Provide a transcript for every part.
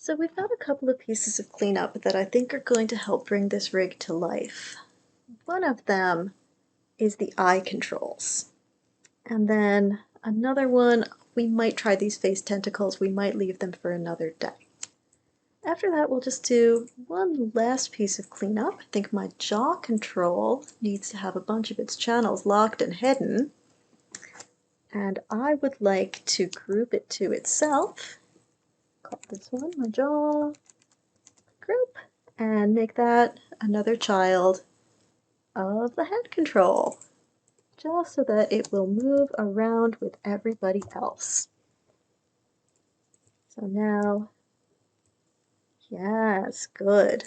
So we've got a couple of pieces of cleanup that I think are going to help bring this rig to life. One of them is the eye controls. And then another one, we might try these face tentacles, we might leave them for another day. After that, we'll just do one last piece of cleanup. I think my jaw control needs to have a bunch of its channels locked and hidden. And I would like to group it to itself. Call this one my jaw group, and make that another child of the head control, just so that it will move around with everybody else. So now, yes, good.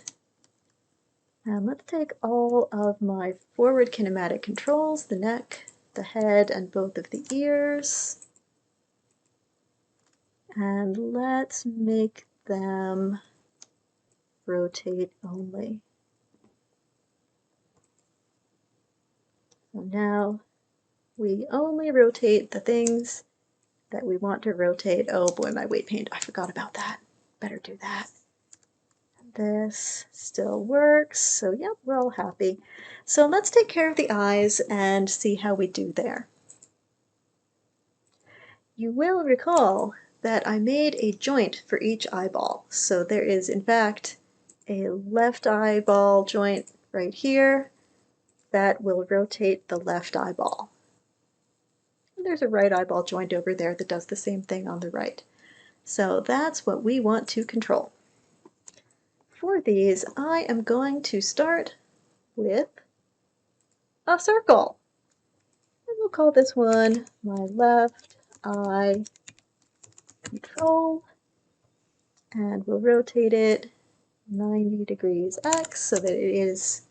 And let's take all of my forward kinematic controls, the neck, the head, and both of the ears, and let's make them rotate only. So now we only rotate the things that we want to rotate. Oh boy, my weight pain. I forgot about that. Better do that. This still works. So yep, we're all happy. So let's take care of the eyes and see how we do there. You will recall that I made a joint for each eyeball. So there is in fact a left eyeball joint right here that will rotate the left eyeball. And there's a right eyeball joint over there that does the same thing on the right. So that's what we want to control. For these, I am going to start with a circle. And we'll call this one my left eye control. And we'll rotate it 90 degrees X so that it is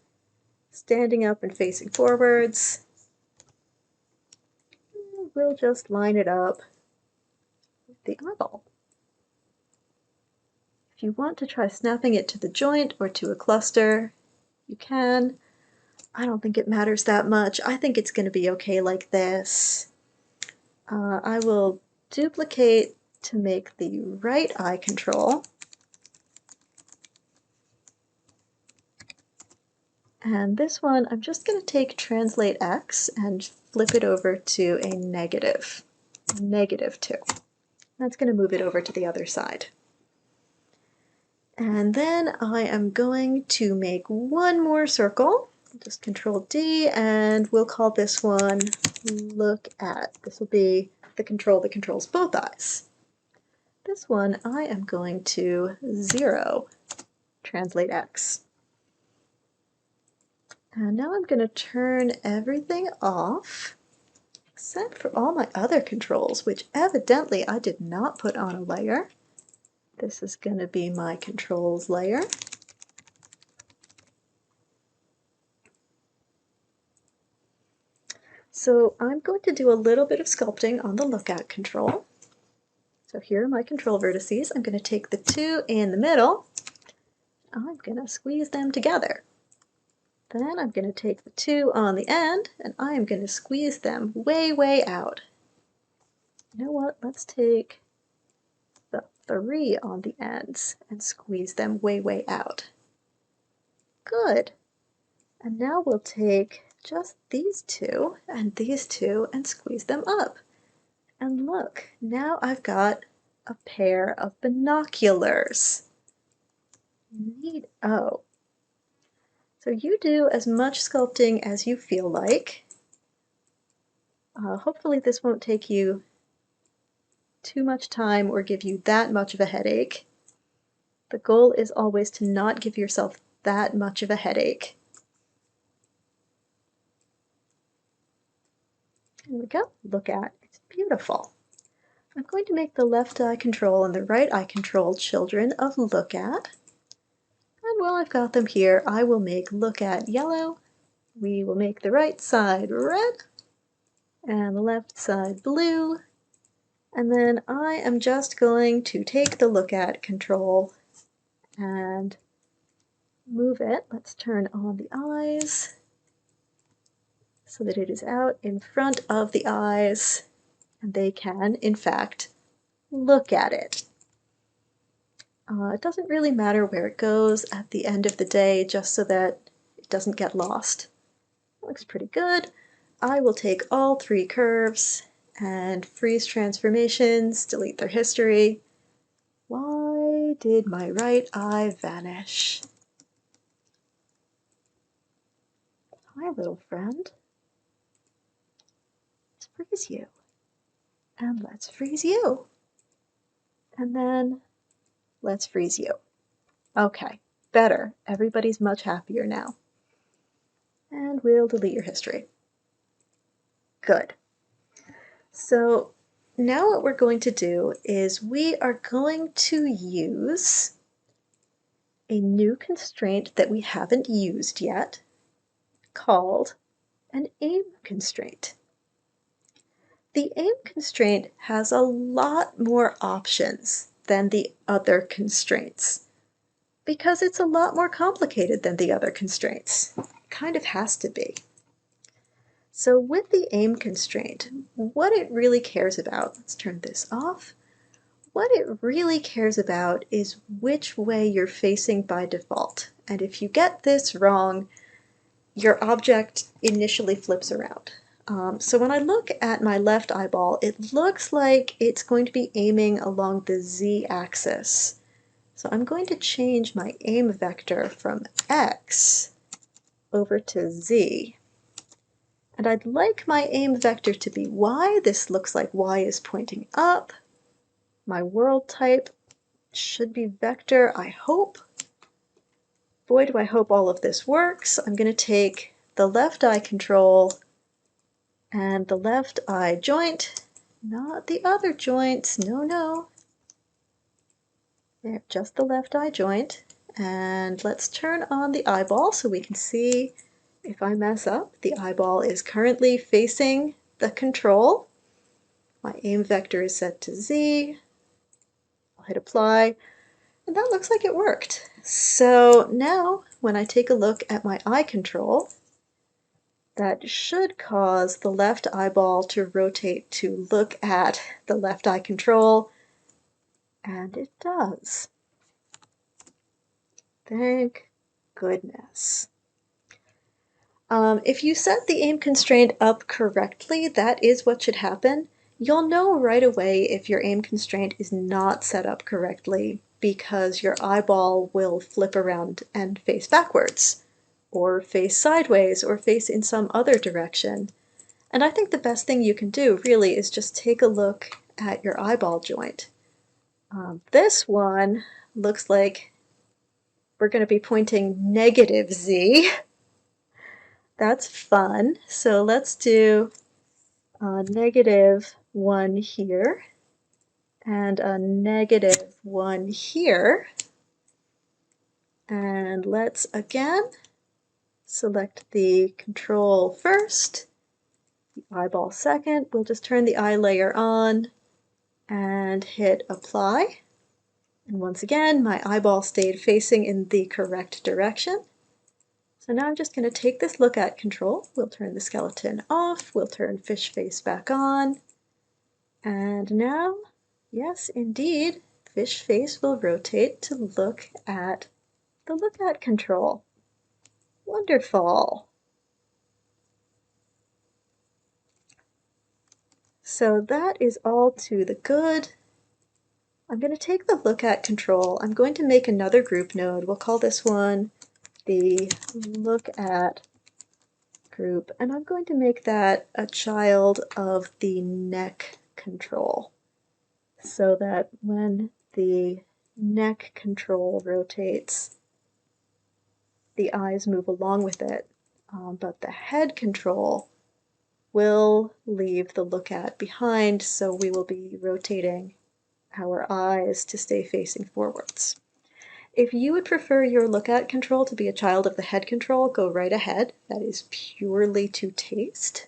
standing up and facing forwards. And we'll just line it up with the eyeball. If you want to try snapping it to the joint or to a cluster, you can. I don't think it matters that much. I think it's going to be okay like this. I will duplicate to make the right eye control. And this one, I'm just going to take translate X and flip it over to a negative 2. That's going to move it over to the other side. And then I am going to make one more circle. Just Control D, and we'll call this one look at. This will be the control that controls both eyes. This one I am going to 0 translate X. And now I'm going to turn everything off except for all my other controls, which evidently I did not put on a layer. This is going to be my controls layer. So I'm going to do a little bit of sculpting on the look at control. So here are my control vertices. I'm going to take the 2 in the middle. I'm going to squeeze them together. Then I'm going to take the 2 on the end, and I'm going to squeeze them way, way out. You know what? Let's take the 3 on the ends and squeeze them way, way out. Good. And now we'll take just these 2 and squeeze them up. And look, now I've got a pair of binoculars. Neat-o. So you do as much sculpting as you feel like. Hopefully this won't take you too much time or give you that much of a headache. The goal is always to not give yourself that much of a headache. There we go. Look at. It's beautiful. I'm going to make the left eye control and the right eye control children of look at. And while I've got them here, I will make look at yellow. We will make the right side red and the left side blue. And then I am just going to take the look at control and move it. Let's turn on the eyes so that it is out in front of the eyes and they can, in fact, look at it. It doesn't really matter where it goes at the end of the day, just so that it doesn't get lost. Looks pretty good. I will take all three curves and freeze transformations, delete their history. Why did my right eye vanish? Hi, little friend. Let's freeze you. And let's freeze you. And then let's freeze you. Okay, better. Everybody's much happier now. And we'll delete your history. Good. So now what we're going to do is we are going to use a new constraint that we haven't used yet called an aim constraint. The aim constraint has a lot more options than the other constraints because it's a lot more complicated than the other constraints. It kind of has to be. So with the aim constraint, what it really cares about, let's turn this off. What it really cares about is which way you're facing by default. And if you get this wrong, your object initially flips around. So when I look at my left eyeball, it looks like it's going to be aiming along the z-axis. So I'm going to change my aim vector from x over to z. And I'd like my aim vector to be y. This looks like y is pointing up. My world type should be vector, I hope. Boy, do I hope all of this works. I'm going to take the left eye control and the left eye joint, not the other joints, no. There, just the left eye joint. And let's turn on the eyeball so we can see if I mess up. The eyeball is currently facing the control. My aim vector is set to Z. I'll hit apply, and that looks like it worked. So now when I take a look at my eye control, that should cause the left eyeball to rotate to look at the left eye control, and it does. Thank goodness. If you set the aim constraint up correctly, that is what should happen. You'll know right away if your aim constraint is not set up correctly because your eyeball will flip around and face backwards, or face sideways, or face in some other direction. And I think the best thing you can do really is just take a look at your eyeball joint. This one looks like we're going to be pointing negative Z. That's fun. So let's do a -1 here and a -1 here. And let's again select the control first, the eyeball second. We'll just turn the eye layer on and hit apply. And once again, my eyeball stayed facing in the correct direction. So now I'm just going to take this look at control. We'll turn the skeleton off. We'll turn fish face back on. And now, yes, indeed, fish face will rotate to look at the look at control. Wonderful. So that is all to the good. I'm going to take the look at control. I'm going to make another group node. We'll call this one the look at group, and I'm going to make that a child of the neck control so that when the neck control rotates, the eyes move along with it, but the head control will leave the look at behind, so we will be rotating our eyes to stay facing forwards. If you would prefer your look at control to be a child of the head control, go right ahead. That is purely to taste.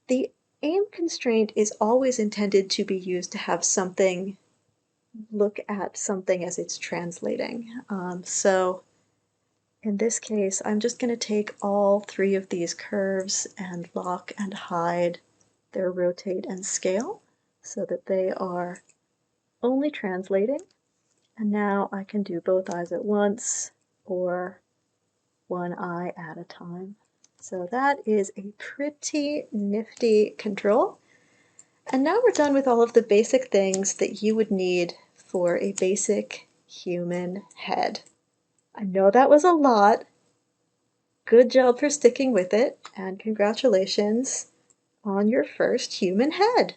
The aim constraint is always intended to be used to have something look at something as it's translating. So in this case, I'm just going to take all three of these curves and lock and hide their rotate and scale so that they are only translating. And now I can do both eyes at once or one eye at a time. So that is a pretty nifty control. And now we're done with all of the basic things that you would need for a basic human head. I know that was a lot. Good job for sticking with it, and congratulations on your first human head.